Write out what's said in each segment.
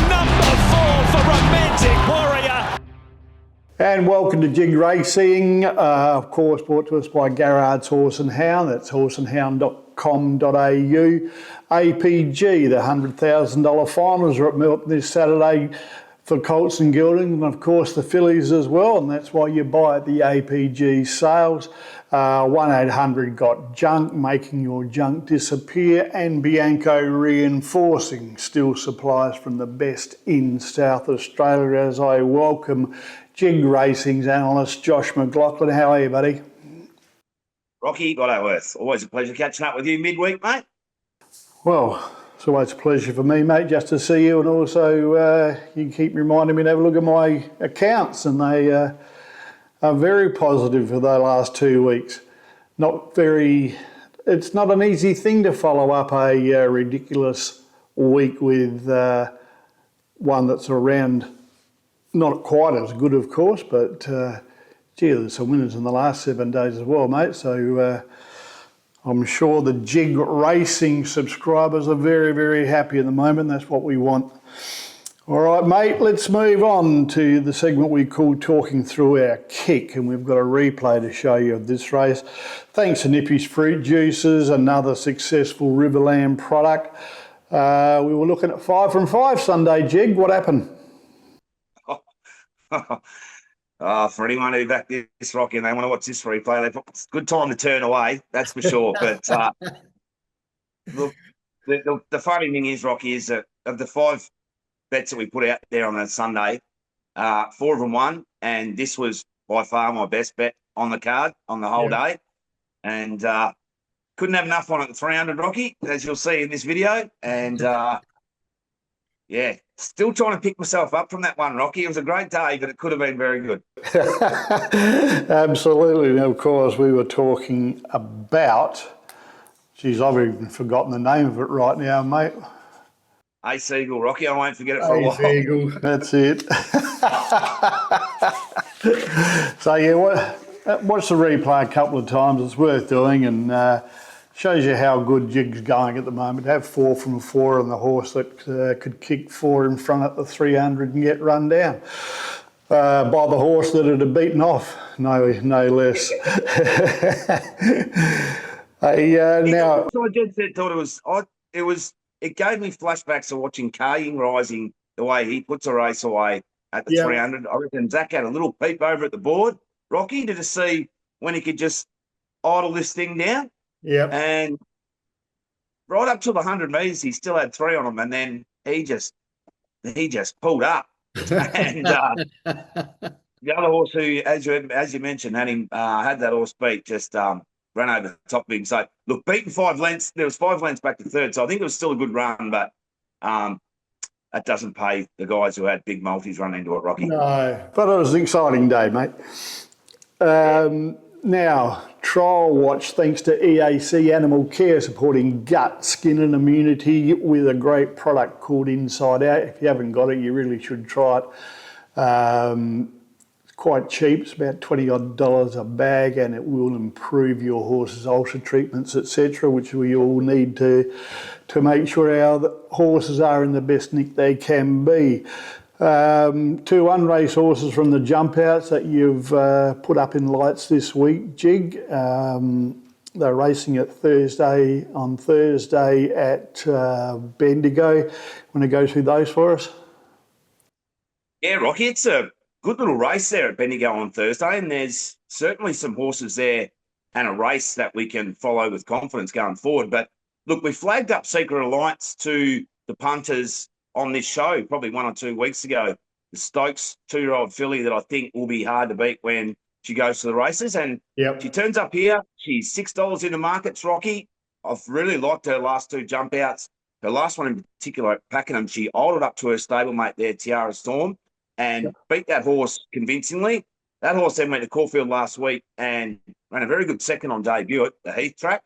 number 4 for Romantic Warrior. And welcome to Jig Racing, of course brought to us by Garrard's Horse and Hound. That's horseandhound.com.au. APG, the $100,000 finals are at Melbourne this Saturday for Colts and Gelding, and of course the fillies as well, and that's why you buy at the APG sales. 1-800-GOT-JUNK, making your junk disappear, and Bianco Reinforcing still supplies from the best in South Australia. As I welcome Jig Racing's analyst Josh McLaughlin. How are you, buddy? Rocky, Godowworth, always a pleasure catching up with you midweek, mate. Well, it's always a pleasure for me, mate, just to see you, and also you keep reminding me to have a look at my accounts, and they are very positive for the last 2 weeks. It's not an easy thing to follow up a ridiculous week with one that's around, not quite as good, of course, but gee, there's some winners in the last 7 days as well, mate. So I'm sure the Jig Racing subscribers are very, very happy at the moment. That's what we want. All right, mate, let's move on to the segment we call Talking Through Our Kick, and we've got a replay to show you of this race. Thanks to Nippy's Fruit Juices, another successful Riverland product. We were looking at 5 from 5 Sunday, Jig. What happened? For anyone who backed this, Rocky, and they want to watch this replay, it's a good time to turn away, that's for sure. But look, the funny thing is, Rocky, is that of the 5 bets that we put out there on that Sunday, 4 of them won, and this was by far my best bet on the card on the whole day. And couldn't have enough on it at 300, Rocky, as you'll see in this video. And still trying to pick myself up from that one, Rocky. It was a great day, but it could have been very good. Absolutely. And of course, we were talking about, geez, I've even forgotten the name of it right now, mate. Ace Eagle, Rocky. I won't forget it for a while. Ace Eagle, that's it. So, yeah, watch the replay a couple of times. It's worth doing, and shows you how good Jig's going at the moment. To have 4 from 4 on the horse that could kick 4 in front at the 300 and get run down by the horse that it had beaten off, no less. Now, I just thought it gave me flashbacks of watching Carling Rising, the way he puts a race away at the 300. I reckon Zach had a little peep over at the board, Rocky, to see when he could just idle this thing down. Yeah. And right up to the 100 metres, he still had 3 on him, and then he just pulled up. And the other horse, who, as you mentioned, had that horse beat, just ran over the top of him. So, look, beaten 5 lengths. There was 5 lengths back to third, so I think it was still a good run, but that doesn't pay the guys who had big multis run into it, Rocky. No, but it was an exciting day, mate. Now, Trial Watch, thanks to EAC Animal Care, supporting gut, skin and immunity with a great product called Inside Out. If you haven't got it, you really should try it. It's quite cheap. It's about $20 a bag, and it will improve your horse's ulcer treatments, etc., which we all need to make sure our horses are in the best nick they can be. 2 unraced horses from the jump outs that you've put up in lights this week, Jig. They're racing on Thursday at Bendigo. Want to go through those for us? Yeah, Rocky, it's a good little race there at Bendigo on Thursday, and there's certainly some horses there and a race that we can follow with confidence going forward. But look, we flagged up Secret Alliance to the punters on this show probably 1 or 2 weeks ago. The Stokes 2-year-old filly that I think will be hard to beat when she goes to the races. And she turns up here. She's $6 in the markets, Rocky. I've really liked her last 2 jump outs. Her last one in particular at Pakenham, she idled up to her stablemate there, Tiara Storm, and beat that horse convincingly. That horse then went to Caulfield last week and ran a very good second on debut at the Heath track.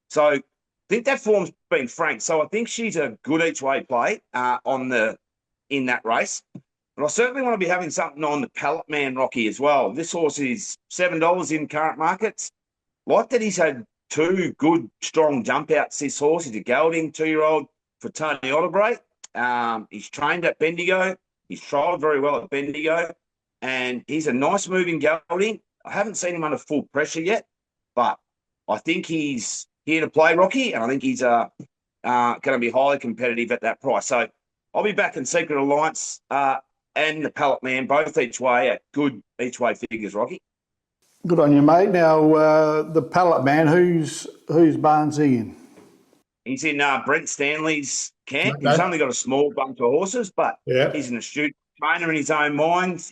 So I think that form's been frank. So I think she's a good each-way play in that race. And I certainly want to be having something on the Pallet Man, Rocky, as well. This horse is $7 in current markets. Like that, he's had 2 good, strong jump outs, this horse. He's a gelding 2-year-old for Tony Otterbury. He's trained at Bendigo. He's trialled very well at Bendigo. And he's a nice moving gelding. I haven't seen him under full pressure yet, but I think he's here to play, Rocky, and I think he's going to be highly competitive at that price. So I'll be back in Secret Alliance and the Pallet Man, both each way at good each way figures, Rocky. Good on you, mate. Now, the Pallet Man, who's Barnes in? He's in Brent Stanley's camp. Okay. He's only got a small bunch of horses, but Yeah. he's an astute trainer in his own mind.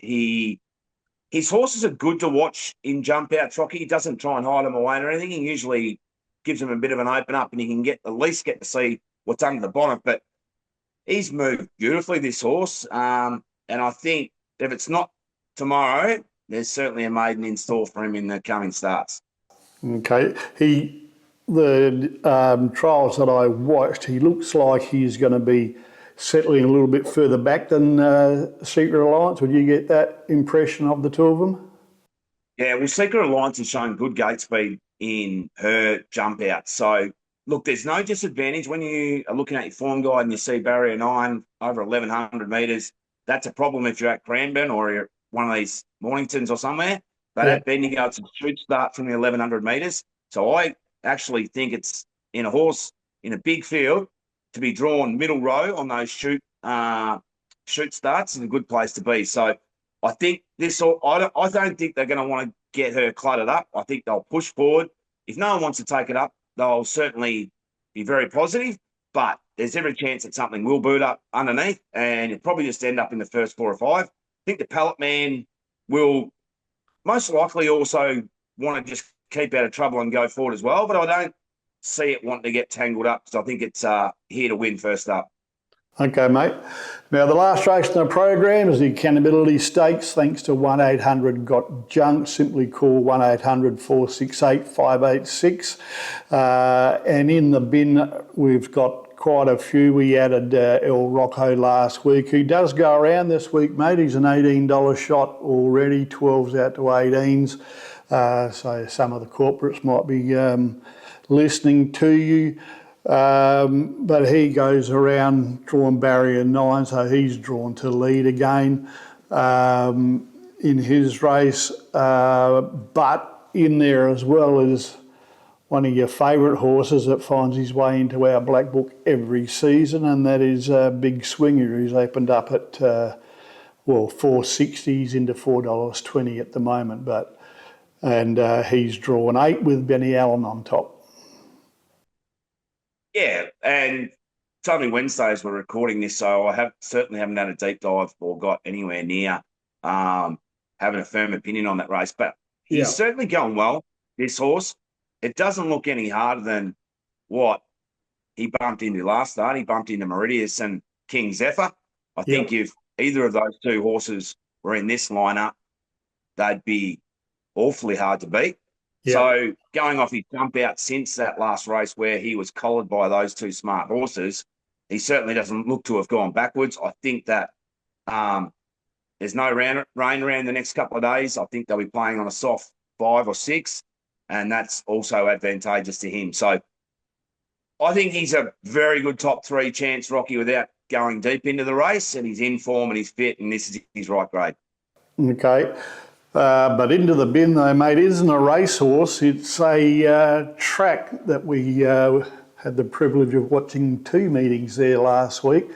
His horses are good to watch in jump out, Rocky. He doesn't try and hide them away or anything. He usually gives them a bit of an open up, and he can at least get to see what's under the bonnet. But he's moved beautifully, this horse. And I think if it's not tomorrow, there's certainly a maiden in store for him in the coming starts. Okay. The trials that I watched, he looks like he's going to be settling a little bit further back than Secret Alliance. Would you get that impression of the two of them? Yeah, well, Secret Alliance has shown good gate speed in her jump out. So, look, there's no disadvantage when you are looking at your form guide and you see barrier 9 over 1,100 metres. That's a problem if you're at Cranbourne or you're one of these Morningtons or somewhere. But at Bendigo, it's a shoot start from the 1,100 metres. So I actually think it's in a horse in a big field to be drawn middle row on those shoot starts is a good place to be. So I think I don't think they're going to want to get her cluttered up. I think they'll push forward. If no one wants to take it up, they'll certainly be very positive. But there's every chance that something will boot up underneath, and it'll probably just end up in the first 4 or 5. I think the Pallet Man will most likely also want to just keep out of trouble and go forward as well. But I don't see it wanting to get tangled up because I think it's here to win first up. Okay, mate. Now, the last race in the program is the Accountability Stakes, thanks to 1-800 Got Junk. Simply call 1-800-468-586. And in the bin, we've got quite a few. We added El Rocco last week, who does go around this week, mate. He's an $18 shot already, 12s out to 18s. So some of the corporates might be listening to you. But he goes around drawing barrier 9, so he's drawn to lead again in his race. But in there as well is one of your favourite horses that finds his way into our black book every season, and that is Big Swinger, who's opened up at $4.60s into $4.20 at the moment. And he's drawn 8 with Benny Allen on top. Yeah, and it's only Wednesday as we're recording this, so I certainly haven't had a deep dive or got anywhere near having a firm opinion on that race. But he's certainly going well, this horse. It doesn't look any harder than what he bumped into last start. He bumped into Meridius and King Zephyr. I think if either of those two horses were in this lineup, they'd be awfully hard to beat. So going off his jump out since that last race where he was collared by those two smart horses, he certainly doesn't look to have gone backwards. I think that there's no rain around the next couple of days. I think they'll be playing on a soft 5 or 6, and that's also advantageous to him. So I think he's a very good top 3 chance, Rocky, without going deep into the race, and he's in form and he's fit, and this is his right grade. Okay. But into the bin though, mate, isn't a racehorse. It's a track that we had the privilege of watching 2 meetings there last week,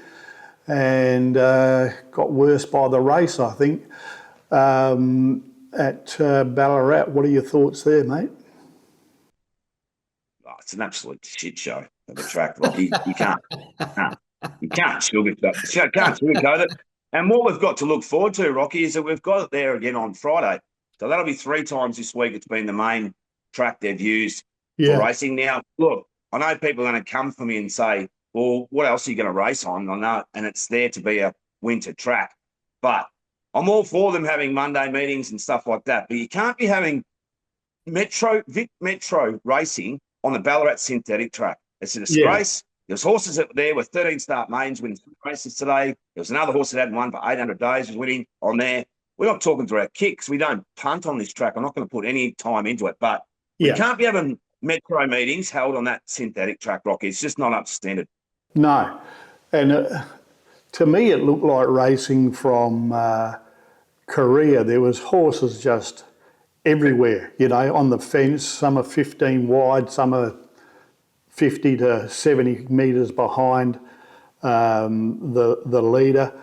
and got worse by the race, I think, at Ballarat. What are your thoughts there, mate? Oh, it's an absolute shit show of a track. Like you can't sugarcoat it. And what we've got to look forward to, Rocky, is that we've got it there again on Friday. So that'll be 3 times this week. It's been the main track they've used for racing. Now, look, I know people are going to come for me and say, well, what else are you going to race on? I know, and it's there to be a winter track. But I'm all for them having Monday meetings and stuff like that. But you can't be having Metro racing on the Ballarat synthetic track. It's a disgrace. There's horses that were there with 13 start mains winning races today. There was another horse that hadn't won for 800 days was winning on there. We're not talking to our kicks. We don't punt on this track. I'm not going to put any time into it. But we can't be having Metro meetings held on that synthetic track, Rocky. It's just not up to standard. No. And To me, it looked like racing from Korea. There was horses just everywhere, on the fence. Some are 15 wide, some are 50 to 70 metres behind the leader.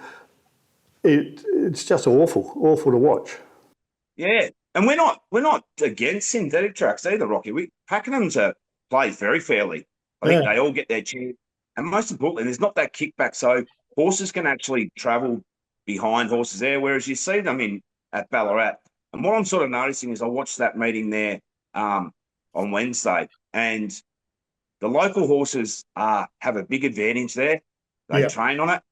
It's just awful to watch. Yeah, and we're not against synthetic tracks either, Rocky. Pakenham's plays very fairly. I think they all get their chance, and most importantly, there's not that kickback, so horses can actually travel behind horses there. Whereas you see them at Ballarat, and what I'm sort of noticing is I watched that meeting there on Wednesday, and the local horses have a big advantage there. They train on it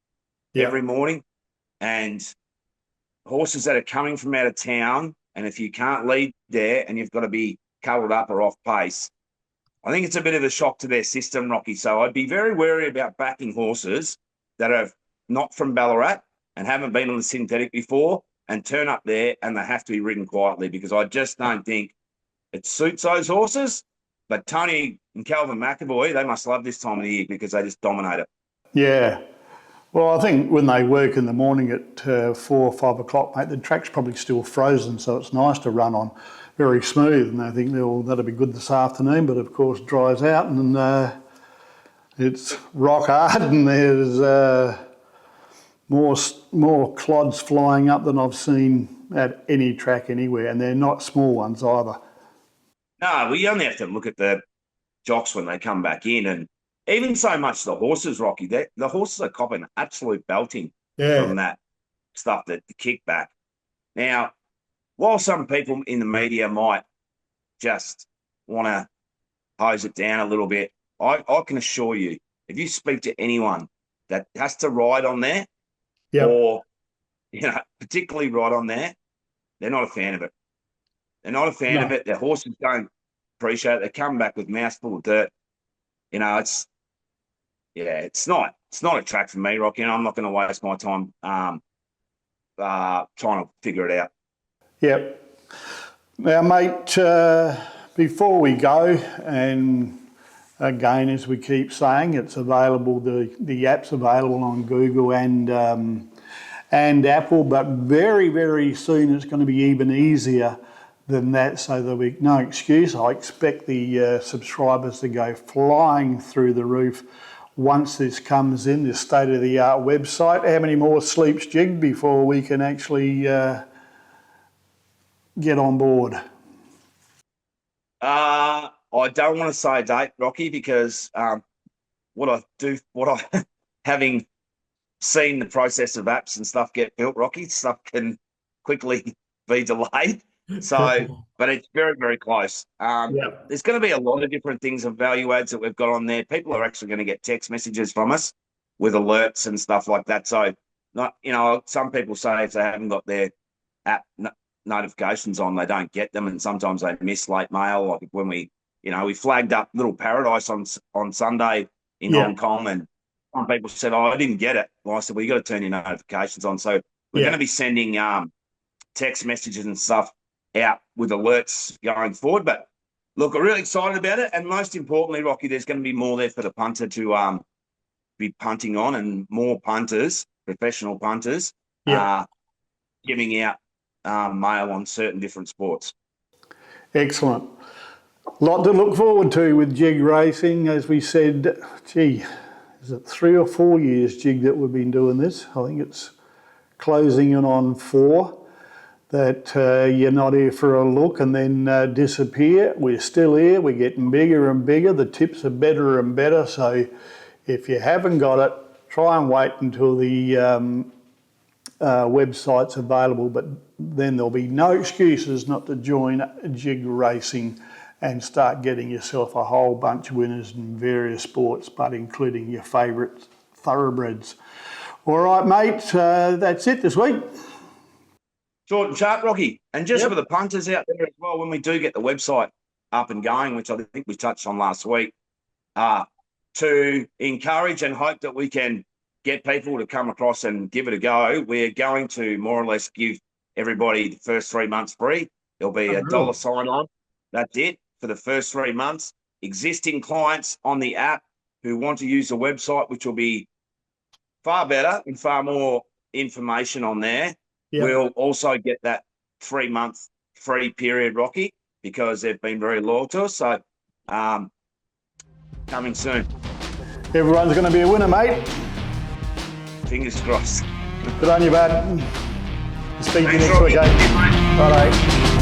every morning, and horses that are coming from out of town, and if you can't lead there and you've got to be covered up or off pace, I think it's a bit of a shock to their system, Rocky. So I'd be very wary about backing horses that are not from Ballarat and haven't been on the synthetic before and turn up there and they have to be ridden quietly, because I just don't think it suits those horses. But Tony and Calvin McAvoy, they must love this time of the year because they just dominate it. Yeah. Well, I think when they work in the morning at 4 or 5 o'clock, mate, the track's probably still frozen, so it's nice to run on, very smooth. And I think that'll be good this afternoon, but of course dries out and it's rock hard, and there's more clods flying up than I've seen at any track anywhere, and they're not small ones either. No, we only have to look at the jocks when they come back in, and even so much the horses, Rocky. The horses are copping absolute belting from that stuff, the kickback. Now, while some people in the media might just want to hose it down a little bit, I can assure you, if you speak to anyone that has to ride on there, or particularly ride on there, they're not a fan of it. They're not a fan of it. Their horses don't appreciate it. They come back with mouthful of dirt. It's not a track for me, Rocky, and I'm not going to waste my time trying to figure it out. Yep. Now, mate, before we go, and again, as we keep saying, it's available. The app's available on Google and Apple, but very, very soon it's going to be even easier than that, so there'll be no excuse. I expect the subscribers to go flying through the roof once this comes in, this state-of-the-art website. How many more sleeps, Jig, before we can actually get on board? I don't want to say a date, Rocky, because having seen the process of apps and stuff get built, Rocky, stuff can quickly be delayed. So, but it's very, very close. There's going to be a lot of different things of value adds that we've got on there. People are actually going to get text messages from us with alerts and stuff like that. So, some people say if they haven't got their app notifications on, they don't get them, and sometimes they miss late mail. Like when we flagged up Little Paradise on Sunday in Hong Kong, and some people said, "Oh, I didn't get it." Well, I said, "Well, you got to turn your notifications on." So we're going to be sending text messages and stuff out with alerts going forward. But look, we're really excited about it, and most importantly, Rocky, there's going to be more there for the punter to be punting on, and more punters, professional punters, giving out mail on certain different sports. Excellent. Lot to look forward to with Jig Racing. As we said, is it 3 or 4 years, Jig, that we've been doing this? I think it's closing in on 4. That you're not here for a look and then disappear. We're still here. We're getting bigger and bigger. The tips are better and better. So if you haven't got it, try and wait until the website's available. But then there'll be no excuses not to join Jig Racing and start getting yourself a whole bunch of winners in various sports, but including your favourite thoroughbreds. All right, mate, that's it this week. Short and sharp, Rocky. And just for the punters out there as well, when we do get the website up and going, which I think we touched on last week, to encourage and hope that we can get people to come across and give it a go, we're going to more or less give everybody the first 3 months free. There'll be a $1 sign-on. That's it for the first 3 months. Existing clients on the app who want to use the website, which will be far better and far more information on there. Yeah. We'll also get that 3-month free period, Rocky, because they've been very loyal to us. So, coming soon. Everyone's going to be a winner, mate. Fingers crossed. Good on you, bud. Speak to you Thanks, next week, Rocky. eh? All right.